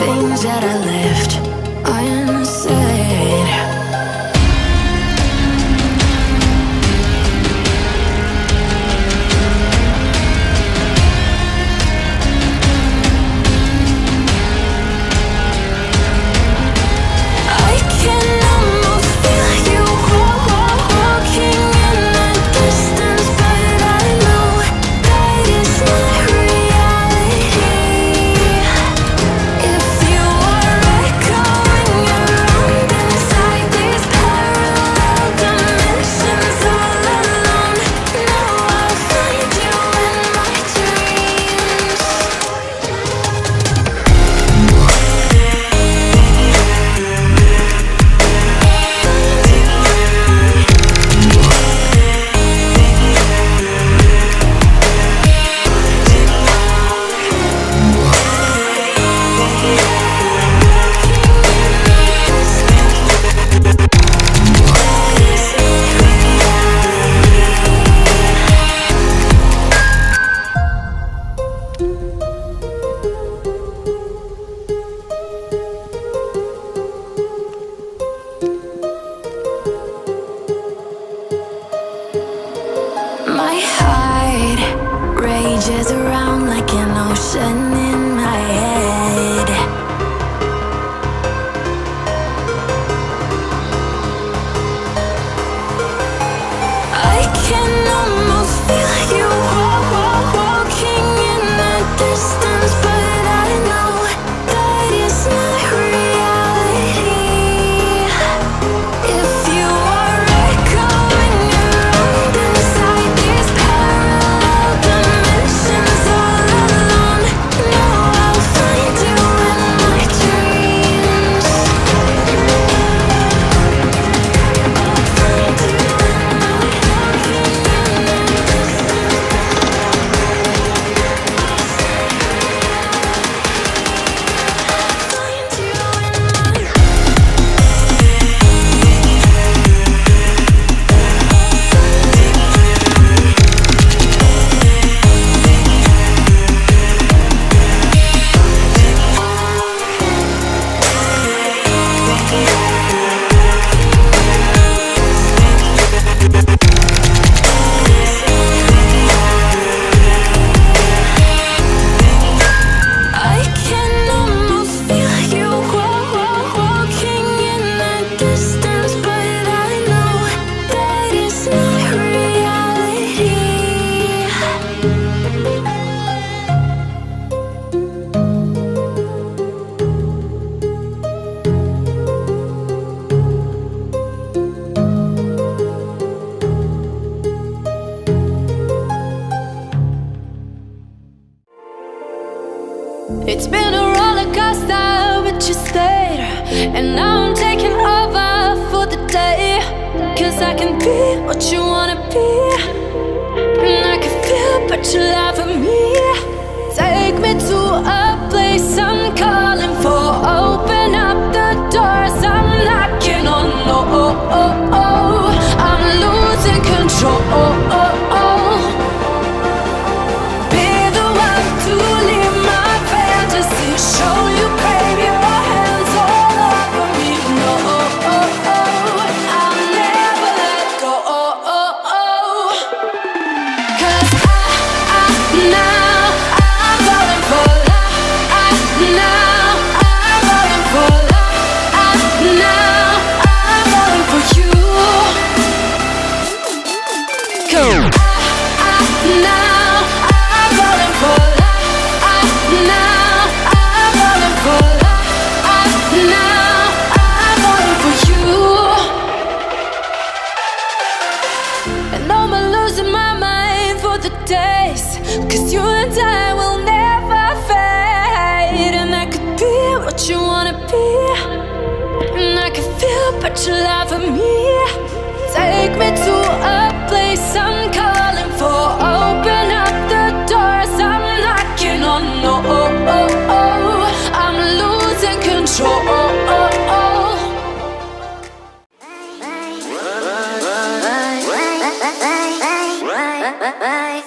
things that I left unsaid. I can almost feel you walking in the distance, but I know that it's not reality. If you are echoing around inside these parallel dimensions all alone, now I'll find you in my dreams. My heart rages around like an ocean in my head. I can almost feel you walking in the distance, but I know that it's not reality. If you are echoing around inside these parallel dimensions all alone, now I'll find you in my dreams. I'll find you in my walking in the I can almost feel you walking in the distance, but I know that it's not reality. It's been a roller coaster, but you stayed. And now I'm taking over for the day. 'Cause I can be what you wanna be, and I can feel but you laugh at me. Take me to a place I'm calling for. Open up the doors I'm knocking on. I'm losing control. Be the one to leave my fantasy. Show you, crave your hands all over me. No, I'll never let go. 'Cause now I'm falling for love. Now I'm falling for love. Now I'm falling for you. Cool. Now I'm falling for love. Now I'm falling for love. Now I'm falling for you. And I'm losing my mind for the days. 'Cause you and I will never fade. And I could be what you wanna be, and I can feel but you laugh at me. Take me to a place I'm calling for. Open up the doors I'm knocking on. No, I'm losing control. Bye.